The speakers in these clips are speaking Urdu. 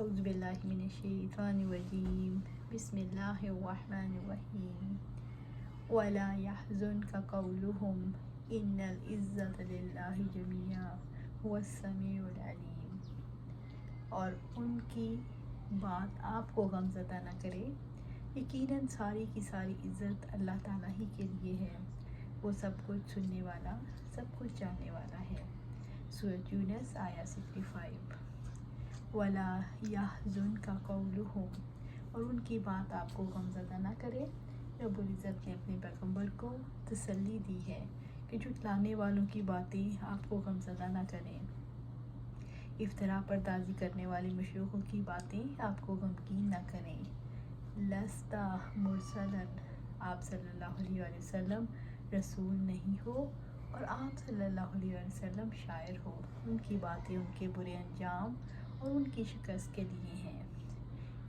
اعوذ باللہ من الشیطان الرجیم بسم اللہ الرحمن الرحیم ولا يحزنك قولهم ان العزة للہ جميعا هو السمیع العلیم، اور ان کی بات آپ کو غمزدہ نہ کرے، یقیناً ساری کی ساری عزت اللہ تعالیٰ ہی کے لیے ہے، وہ سب کچھ سننے والا، سب کچھ جاننے والا ہے۔ سورۃ یونس آیا 65۔ ولا یحزنک قولہم، اور ان کی بات آپ کو غمزدہ نہ کرے۔ رب العزت نے اپنے پیغمبر کو تسلی دی ہے کہ جھٹلانے والوں کی باتیں آپ کو غمزدہ نہ کریں، افطرا پردازی کرنے والے مشرکوں کی باتیں آپ کو غمگین نہ کریں۔ لست مرسلا، آپ صلی اللہ علیہ وآلہ وسلم رسول نہیں ہو، اور آپ صلی اللہ علیہ وآلہ وسلم شاعر ہو۔ ان کی باتیں ان کے برے انجام اور ان کی شکست کے لیے ہیں۔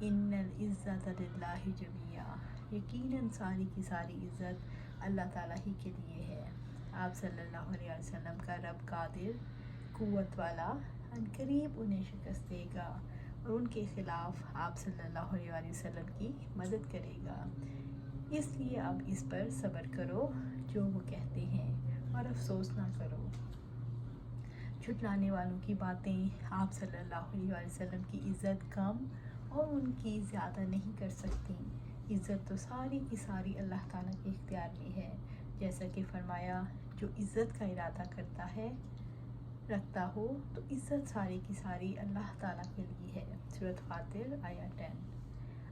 ان العزت للہ جميعا، یقیناً ساری کی ساری عزت اللہ تعالیٰ ہی کے لیے ہے۔ آپ صلی اللہ علیہ وسلم کا رب قادر، قوت والا، عنقریب انہیں شکست دے گا اور ان کے خلاف آپ صلی اللہ علیہ وسلم کی مدد کرے گا۔ اس لیے اب اس پر صبر کرو جو وہ کہتے ہیں، اور افسوس نہ کرو۔ جھٹلانے والوں کی باتیں آپ صلی اللہ علیہ وسلم کی عزت کم اور ان کی زیادہ نہیں کر سکتی۔ عزت تو ساری کی ساری اللہ تعالیٰ کے اختیار میں ہے، جیسا کہ فرمایا جو عزت کا ارادہ کرتا ہے رکھتا ہو تو عزت ساری کی ساری اللہ تعالیٰ کے لیے ہے۔ سورۃ فاطر آیا 10۔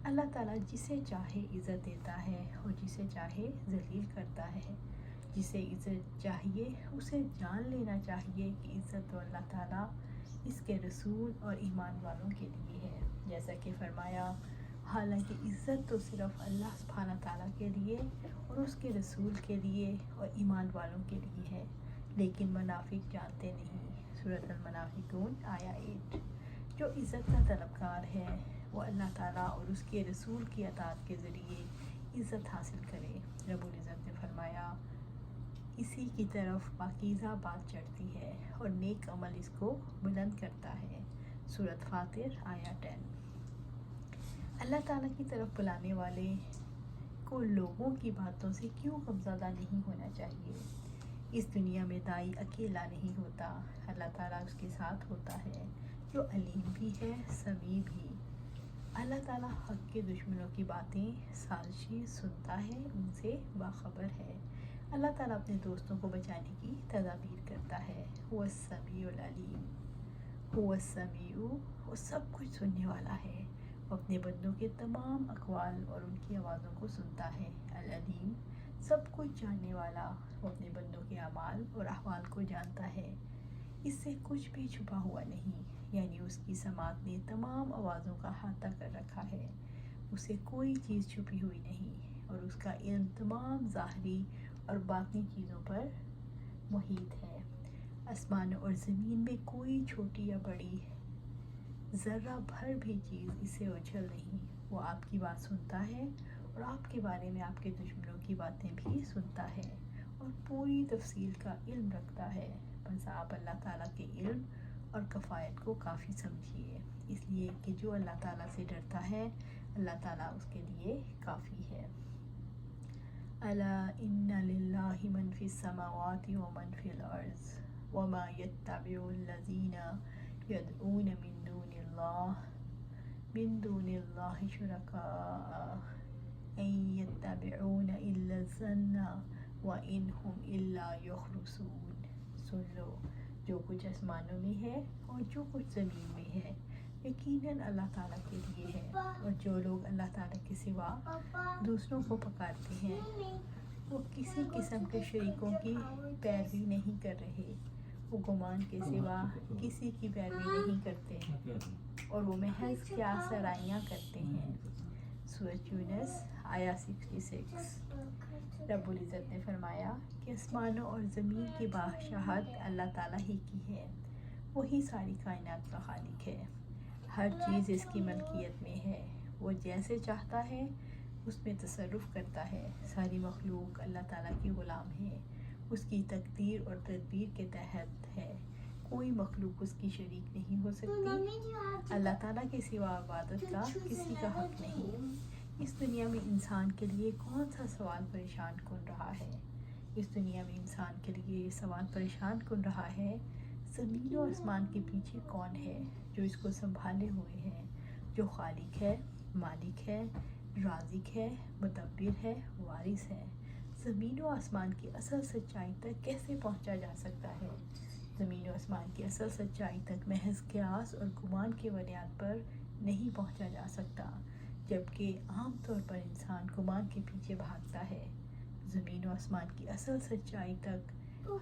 اللہ تعالیٰ جسے چاہے عزت دیتا ہے اور جسے چاہے ذلیل کرتا ہے۔ جسے عزت چاہیے اسے جان لینا چاہیے کہ عزت تو اللہ تعالیٰ، اس کے رسول اور ایمان والوں کے لیے ہے، جیسا کہ فرمایا حالانکہ عزت تو صرف اللہ سبحانہ تعالیٰ کے لیے اور اس کے رسول کے لیے اور ایمان والوں کے لیے ہے، لیکن منافق جانتے نہیں۔ سورۃ المنافقون آیا 8۔ جو عزت کا طلبگار ہے وہ اللہ تعالیٰ اور اس کے رسول کی اطاعت کے ذریعے عزت حاصل کرے۔ رب العزت نے فرمایا اسی کی طرف پاکیزہ بات چڑھتی ہے اور نیک عمل اس کو بلند کرتا ہے۔ سورۃ فاطر آیا 10۔ اللہ تعالیٰ کی طرف بلانے والے کو لوگوں کی باتوں سے کیوں غمزدہ نہیں ہونا چاہیے؟ اس دنیا میں دائی اکیلا نہیں ہوتا، اللہ تعالیٰ اس کے ساتھ ہوتا ہے، جو علیم بھی ہے، سمیع بھی۔ اللہ تعالیٰ حق کے دشمنوں کی باتیں، سازشیں سنتا ہے، ان سے باخبر ہے۔ اللہ تعالیٰ اپنے دوستوں کو بچانے کی تدابیر کرتا ہے۔ هو السمیع العلیم، هو السمیع، وہ سب کچھ سننے والا ہے، وہ اپنے بندوں کے تمام اقوال اور ان کی آوازوں کو سنتا ہے۔ العلیم، سب کچھ جاننے والا، وہ اپنے بندوں کے اعمال اور احوال کو جانتا ہے، اس سے کچھ بھی چھپا ہوا نہیں، یعنی اس کی سماعت نے تمام آوازوں کا احاطہ کر رکھا ہے، اسے کوئی چیز چھپی ہوئی نہیں، اور اس کا علم تمام ظاہری اور باطنی چیزوں پر محیط ہے۔ آسمان اور زمین میں کوئی چھوٹی یا بڑی ذرہ بھر بھی چیز اسے اوجھل نہیں، وہ آپ کی بات سنتا ہے اور آپ کے بارے میں آپ کے دشمنوں کی باتیں بھی سنتا ہے اور پوری تفصیل کا علم رکھتا ہے۔ بس آپ اللہ تعالیٰ کے علم اور کفایت کو کافی سمجھیے، اس لیے کہ جو اللہ تعالیٰ سے ڈرتا ہے اللہ تعالیٰ اس کے لیے کافی ہے۔ الا ان للہ من فی السماوات ومن فی الارض وما يتبع الذین يدعون من دون اللہ شرکاء ان یتبعون الا الظن وان هم الا یخرصون۔ سن لو، جو کچھ آسمانوں میں ہے اور جو کچھ زمین میں ہے یقیناً اللہ تعالیٰ کے لیے ہے، اور جو لوگ اللہ تعالیٰ کے سوا دوسروں کو پکارتے ہیں وہ کسی قسم کے شریکوں کی پیروی نہیں کر رہے، وہ گمان کے سوا کسی کی پیروی نہیں کرتے اور وہ محض کیا سرائیاں کرتے ہیں۔ سورۃ یونس آیا 66۔ رب العزت نے فرمایا کہ آسمانوں اور زمین کی بادشاہت اللہ تعالیٰ ہی کی ہے، وہی ساری کائنات کا خالق ہے، ہر چیز اس کی ملکیت میں ہے، وہ جیسے چاہتا ہے اس میں تصرف کرتا ہے، ساری مخلوق اللہ تعالیٰ کی غلام ہے، اس کی تقدیر اور تدبیر کے تحت ہے، کوئی مخلوق اس کی شریک نہیں ہو سکتی. اللہ تعالیٰ کے سوا عبادت کا کسی کا حق نہیں. اس دنیا میں انسان کے لیے کون سا سوال پریشان کن رہا ہے؟ اس دنیا میں انسان کے لیے یہ سوال پریشان کن رہا ہے، زمین و آسمان کے پیچھے کون ہے جو اس کو سنبھالے ہوئے ہے، جو خالق ہے، مالک ہے، رازق ہے، مدبر ہے، وارث ہے. زمین و آسمان کی اصل سچائی تک کیسے پہنچا جا سکتا ہے؟ زمین و آسمان کی اصل سچائی تک محض قیاس اور گمان کی بنیاد پر نہیں پہنچا جا سکتا، جبکہ عام طور پر انسان گمان کے پیچھے بھاگتا ہے. زمین و آسمان کی اصل سچائی تک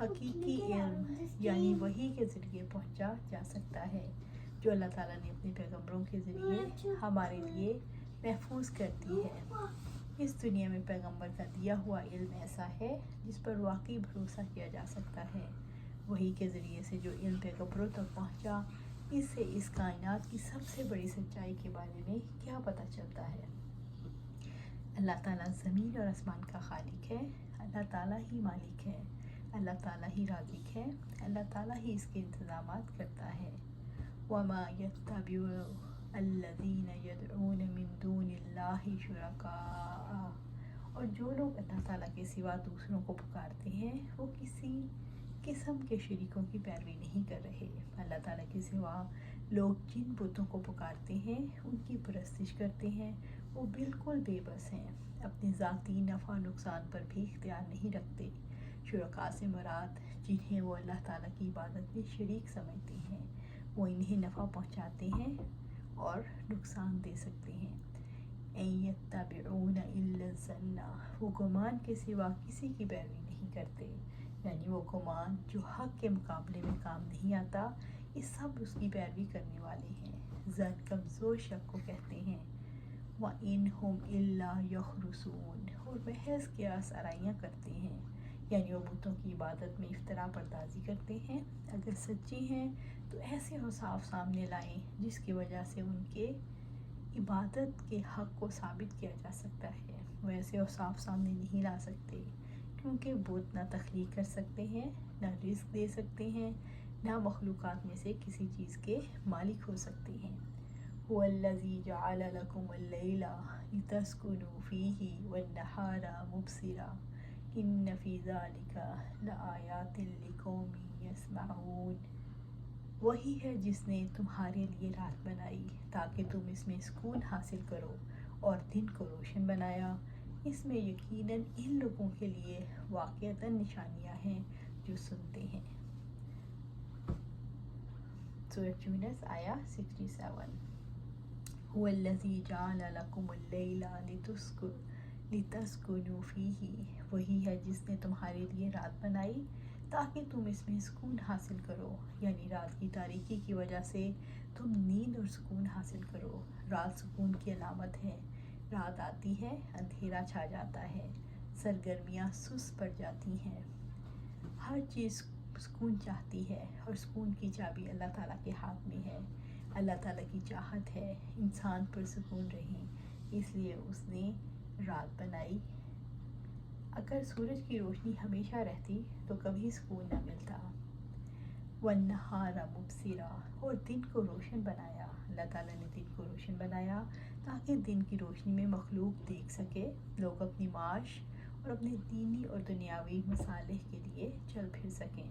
حقیقی علم یعنی وحی کے ذریعے پہنچا جا سکتا ہے، جو اللہ تعالیٰ نے اپنے پیغمبروں کے ذریعے ہمارے لیے محفوظ کر دی ہے. اس دنیا میں پیغمبر کا دیا ہوا علم ایسا ہے جس پر واقعی بھروسہ کیا جا سکتا ہے. وحی کے ذریعے سے جو علم پیغمبروں تک پہنچا، اس سے اس کائنات کی سب سے بڑی سچائی کے بارے میں کیا پتہ چلتا ہے؟ اللہ تعالیٰ زمین اور آسمان کا خالق ہے، اللہ تعالیٰ ہی مالک ہے، اللہ تعالیٰ ہی رازق ہے، اللہ تعالیٰ ہی اس کے انتظامات کرتا ہے. وَمَا يَتَّبِعُ الَّذِينَ يَدْعُونَ مِن دُونِ اللَّهِ شُرَكَاءَ، اور جو لوگ اللہ تعالیٰ کے سوا دوسروں کو پکارتے ہیں وہ کسی قسم کے شریکوں کی پیروی نہیں کر رہے. اللہ تعالیٰ کے سوا لوگ جن بتوں کو پکارتے ہیں، ان کی پرستش کرتے ہیں، وہ بالکل بے بس ہیں، اپنے ذاتی نفع نقصان پر بھی اختیار نہیں رکھتے. شرکاء سے مراد جنہیں وہ اللہ تعالیٰ کی عبادت میں شریک سمجھتے ہیں، وہ انہیں نفع پہنچاتے ہیں اور نقصان دے سکتے ہیں. اَن يَتَّبِعُونَ إِلَّا الظَّنَّ، وہ گمان کے سوا کسی کی پیروی نہیں کرتے، یعنی وہ گمان جو حق کے مقابلے میں کام نہیں آتا، یہ سب اس کی پیروی کرنے والے ہیں. ظن کمزور شک کو کہتے ہیں. وَإِنْ هُمْ إِلَّا يَخْرُصُونَ، اور محض قیاس آرائیاں کرتے ہیں، یعنی وہ بتوں کی عبادت میں افتراء پردازی کرتے ہیں. اگر سچے ہیں تو ایسے اوصاف سامنے لائیں جس کی وجہ سے ان کے عبادت کے حق کو ثابت کیا جا سکتا ہے. وہ ایسے اوصاف سامنے نہیں لا سکتے کیونکہ بت نہ تخلیق کر سکتے ہیں، نہ رزق دے سکتے ہیں، نہ مخلوقات میں سے کسی چیز کے مالک ہو سکتے ہیں. هُوَ الَّذِي جَعَلَ لَكُمُ اللَّيْلَ لِتَسْكُنُوا فِيهِ وَالنَّهَارَ مُبْصِرًا إِنَّ فِي ذَلِكَ لَآيَاتٍ لِقَوْمٍ يَسْمَعُونَ، وہی ہے جس نے تمہارے لیے رات بنائی تاکہ تم اس میں سکون حاصل کرو، اور دن کو روشن بنایا، اس میں یقیناً ان لوگوں کے لیے واقعتاً نشانیاں ہیں جو سنتے ہیں. سورۃ یونس آیا 67. هُوَ الَّذِي جَعَلَ لَكُمُ اللَّيْلَ لِتَسْكُنُوا فِيهِ، وہی ہے جس نے تمہارے لیے رات بنائی تاکہ تم اس میں سکون حاصل کرو، یعنی رات کی تاریکی کی وجہ سے تم نیند اور سکون حاصل کرو. رات سکون کی علامت ہے. رات آتی ہے، اندھیرا چھا جاتا ہے، سرگرمیاں سست پڑ جاتی ہیں، ہر چیز سکون چاہتی ہے، اور سکون کی چابی اللہ تعالیٰ کے ہاتھ میں ہے. اللہ تعالیٰ کی چاہت ہے انسان پر سکون رہیں، اس لیے اس نے رات بنائی. اگر سورج کی روشنی ہمیشہ رہتی تو کبھی سکون نہ ملتا. وَالنَّهَارَ مُبْصِرًا، اور دن کو روشن بنایا. اللہ تعالیٰ نے دن کو روشن بنایا تاکہ دن کی روشنی میں مخلوق دیکھ سکے، لوگ اپنی معاش اور اپنے دینی اور دنیاوی مصالح کے لیے چل پھر سکیں.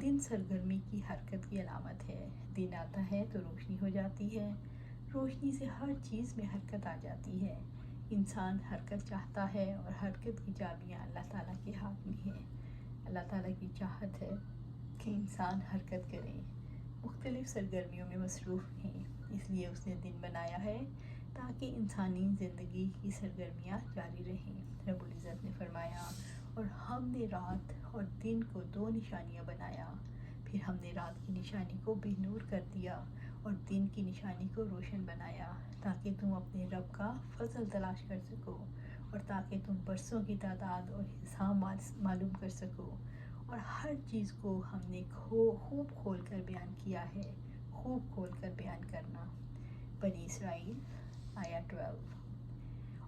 دن سرگرمی کی حرکت کی علامت ہے. دن آتا ہے تو روشنی ہو جاتی ہے، روشنی سے ہر چیز میں حرکت آ جاتی ہے. انسان حرکت چاہتا ہے اور حرکت کی چابیاں اللہ تعالیٰ کے ہاتھ میں ہیں. اللہ تعالیٰ کی چاہت ہے کہ انسان حرکت کریں، مختلف سرگرمیوں میں مصروف ہیں، اس لیے اس نے دن بنایا ہے تاکہ انسانی زندگی کی سرگرمیاں جاری رہیں. رب العزت نے فرمایا، اور ہم نے رات اور دن کو 2 نشانیاں بنایا، پھر ہم نے رات کی نشانی کو بے نور کر دیا اور دن کی نشانی کو روشن بنایا تاکہ تم اپنے رب کا فضل تلاش کر سکو، اور تاکہ تم برسوں کی تعداد اور حساب معلوم کر سکو. اور ہر چیز کو ہم نے خوب کھول کر بیان کیا ہے. خوب کھول کر بیان کرنا. بنی اسرائیل آیا 12.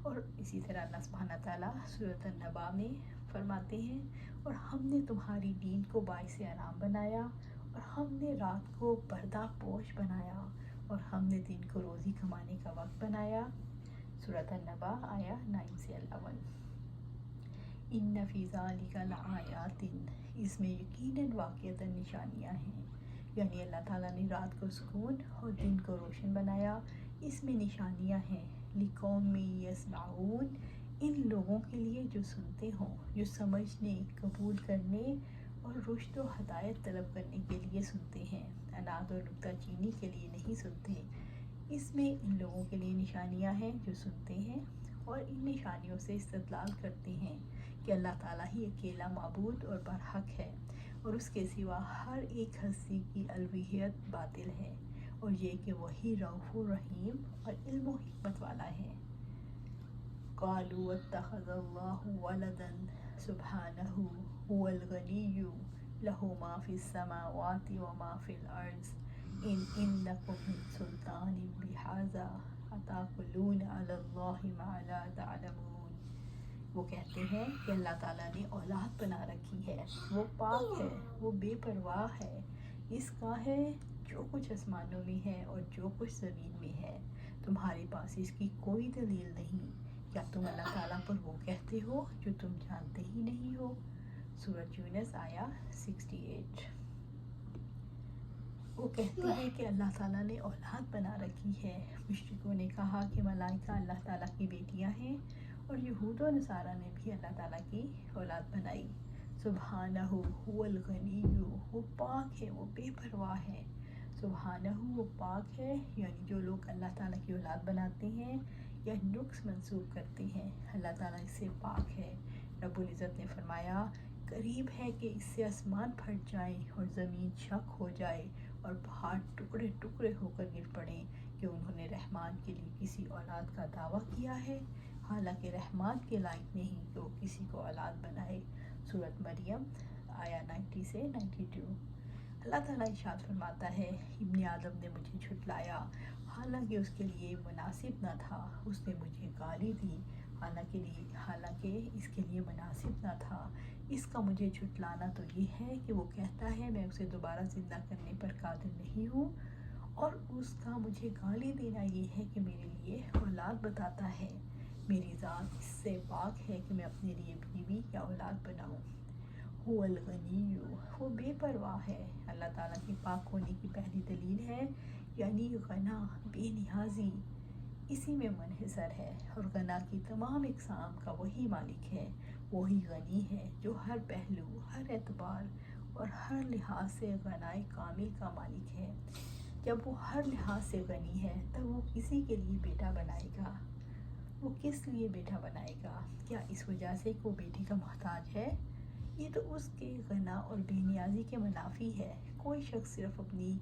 اور اسی طرح اللہ سبحانہ تعالیٰ سورۃ النبا میں فرماتے ہیں اور ہم نے تمہاری نیند کو باعث آرام بنایا اور ہم نے رات کو پردہ پوش بنایا اور ہم نے دن کو روزی کمانے کا وقت بنایا۔ سورۃ النبا آیا 9 سے 11۔ ان فی ذالک لآیات، اس میں یقیناً واقعتاً نشانیاں ہیں، یعنی اللہ تعالیٰ نے رات کو سکون اور دن کو روشن بنایا، اس میں نشانیاں ہیں۔ لقوم یسمعون، ان لوگوں کے لیے جو سنتے ہوں، جو سمجھنے، قبول کرنے اور رشد و ہدایت طلب کرنے کے لیے سنتے ہیں، اناد اور نکتہ چینی کے لیے نہیں سنتے۔ اس میں ان لوگوں کے لیے نشانیاں ہیں جو سنتے ہیں اور ان نشانیوں سے استدلال کرتے ہیں کہ اللہ تعالیٰ ہی اکیلا معبود اور برحق ہے اور اس کے سوا ہر ایک ہستی کی الوہیت باطل ہے، اور یہ کہ وہی رؤوف رحیم اور علم و حکمت والا ہے۔ قالوا اتخذ اللہ ولدا سبحانہ هو الغنی لہ ما فی السماوات وما فی الارض ان لکم من سلطان بہذا اتقولون علی اللہ ما لا تعلمون۔ وہ کہتے ہیں کہ اللہ تعالیٰ نے اولاد بنا رکھی ہے، وہ پاک ہے، وہ بے پرواہ ہے، اس کا ہے جو کچھ آسمانوں میں ہے اور جو کچھ زمین میں ہے، تمہارے پاس اس کی کوئی دلیل نہیں، کیا تم اللہ تعالیٰ پر وہ کہتے ہو جو تم جانتے ہی نہیں ہو۔ سورۃ یونس آیا 68۔ وہ کہتے ہیں کہ اللہ تعالیٰ نے اولاد بنا رکھی ہے۔ مشرکوں نے کہا کہ ملائکہ اللہ تعالیٰ کی بیٹیاں ہیں، اور یہود و نصارہ نے بھی اللہ تعالیٰ کی اولاد بنائی۔ سبحانہ هو الغنی، وہ پاک ہے، وہ بے پرواہ ہے۔ سبحانہ، وہ پاک ہے، یعنی جو لوگ اللہ تعالیٰ کی اولاد بناتے ہیں یا نقص منسوب کرتے ہیں، اللہ تعالیٰ اس سے پاک ہے۔ رب العزت نے فرمایا، قریب ہے کہ اس سے آسمان پھٹ جائیں اور زمین شق ہو جائے اور پہاڑ ٹکڑے ٹکڑے ہو کر گر پڑیں کہ انہوں نے رحمان کے لیے کسی اولاد کا دعویٰ کیا ہے، حالانکہ رحمان کے لائق نہیں کہ وہ کسی کو اولاد بنائے۔ سورۃ مریم آیا 90 سے 92۔ اللہ تعالیٰ ارشاد فرماتا ہے، ابن آدم نے مجھے جھٹلایا حالانکہ اس کے لیے مناسب نہ تھا، اس نے مجھے گالی دی حالانکہ اس کے لیے مناسب نہ تھا۔ اس کا مجھے جھٹلانا تو یہ ہے کہ وہ کہتا ہے میں اسے دوبارہ زندہ کرنے پر قادر نہیں ہوں، اور اس کا مجھے گالی دینا یہ ہے کہ میرے لیے اولاد بتاتا ہے۔ میری ذات اس سے پاک ہے کہ میں اپنے لیے بیوی یا اولاد بناؤں۔ هو الغنی، وہ بے پرواہ ہے۔ اللہ تعالیٰ کے پاک ہونے کی پہلی دلیل ہے یعنی غنا، بے نیازی، اسی میں منحصر ہے، اور غنا کی تمام اقسام کا وہی مالک ہے۔ وہی غنی ہے جو ہر پہلو، ہر اعتبار اور ہر لحاظ سے غنائے کامل کا مالک ہے۔ جب وہ ہر لحاظ سے غنی ہے تب وہ کسی کے لیے بیٹا بنائے گا؟ وہ کس لیے بیٹا بنائے گا؟ کیا اس وجہ سے کہ وہ بیٹے کا محتاج ہے؟ یہ تو اس کے غنا اور بے نیازی کے منافی ہے۔ کوئی شخص صرف اپنی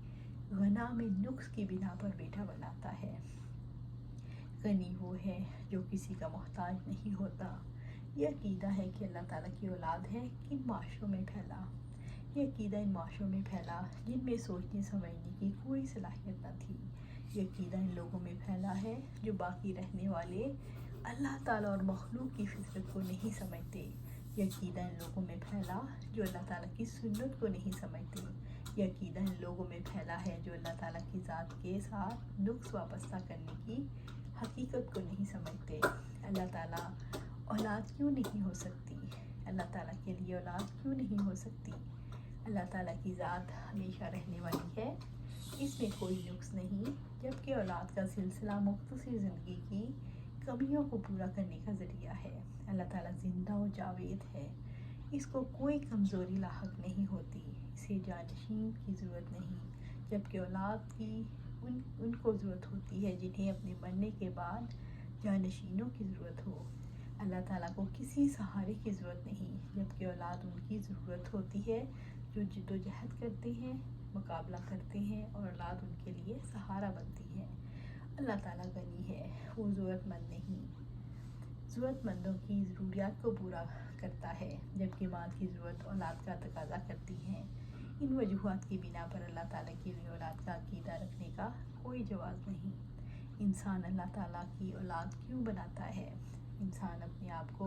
غنا میں نقص کی بنا پر بیٹا بناتا ہے۔ غنی وہ ہے جو کسی کا محتاج نہیں ہوتا۔ یہ عقیدہ ہے کہ اللہ تعالیٰ کی اولاد ہے کن معاشروں میں پھیلا؟ یہ عقیدہ ان معاشروں میں پھیلا جن میں سوچنے سمجھنے کی کوئی صلاحیت نہ تھی۔ یہ عقیدہ ان لوگوں میں پھیلا ہے جو باقی رہنے والے اللہ تعالیٰ اور مخلوق کی فطرت کو نہیں سمجھتے۔ یہ عقیدہ ان لوگوں میں پھیلا جو اللہ تعالیٰ کی سنت کو نہیں سمجھتے۔ یہ عقیدہ ان لوگوں میں پھیلا ہے جو اللہ تعالیٰ کی ذات کے ساتھ نقص وابستہ کرنے کی حقیقت کو نہیں سمجھتے۔ اللہ تعالیٰ اولاد کیوں نہیں ہو سکتی؟ اللہ تعالیٰ کے لیے اولاد کیوں نہیں ہو سکتی؟ اللہ تعالیٰ کی ذات ہمیشہ رہنے والی ہے، اس میں کوئی نقص نہیں، جبکہ اولاد کا سلسلہ مختصر زندگی کی کمیوں کو پورا کرنے کا ذریعہ ہے۔ اللہ تعالیٰ زندہ و جاوید ہے، اس کو کوئی کمزوری لاحق نہیں ہوتی، اسے جانشین کی ضرورت نہیں، جبکہ اولاد کی ان کو ضرورت ہوتی ہے جنہیں اپنے مرنے کے بعد جانشینوں کی ضرورت ہو۔ اللہ تعالیٰ کو کسی سہارے کی ضرورت نہیں، جبکہ اولاد ان کی ضرورت ہوتی ہے جو جد و جہد کرتے ہیں، مقابلہ کرتے ہیں، اور اولاد ان کے لیے سہارا بنتی ہے۔ اللہ تعالیٰ غنی ہے، وہ ضرورت مند نہیں، ضرورت مندوں کی ضروریات کو پورا کرتا ہے، جبکہ مال کی ضرورت اولاد کا تقاضا کرتی ہے۔ ان وجوہات کی بنا پر اللہ تعالیٰ کے لیے اولاد کا عقیدہ رکھنے کا کوئی جواز نہیں۔ انسان اللہ تعالیٰ کی اولاد کیوں بناتا ہے؟ انسان اپنے آپ کو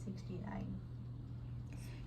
69।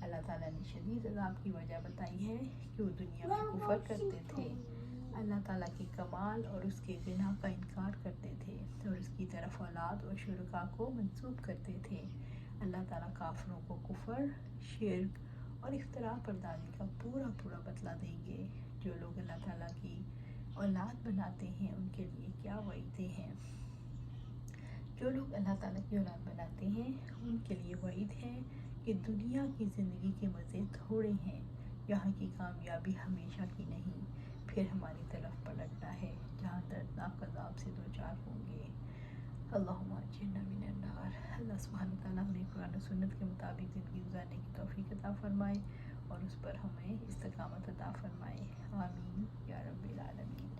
اللہ تعالیٰ نے شدید عذاب کی وجہ بتائی ہے کہ وہ دنیا میں کفر کرتے تھے، اللہ تعالیٰ کے کمال اور اس کے غنا کا انکار کرتے تھے اور اس کی طرف اولاد اور شرکاء کو منسوب کرتے تھے۔ اللہ تعالیٰ کافروں کو کفر، شرک اور اختراع پردازی کا پورا بدلہ دیں گے۔ جو لوگ اللہ تعالیٰ کی اولاد بناتے ہیں ان کے لیے کیا وعیدیں ہیں۔ جو لوگ اللہ تعالیٰ کی اولاد بناتے ہیں ان کے لیے وعید ہے کہ دنیا کی زندگی کے مزے تھوڑے ہیں، یہاں کی کامیابی ہمیشہ کی نہیں، پھر ہماری طرف پلٹنا ہے جہاں دردناک عذاب سے دوچار ہوں گے۔ اللہم اجرنا من النار۔ اللہ سبحانہ وتعالیٰ ہمیں قرآن و سنت کے مطابق زندگی گزارنے کی توفیق عطا فرمائے اور اس پر ہمیں استقامت عطا فرمائے، آمین یا رب العالمین۔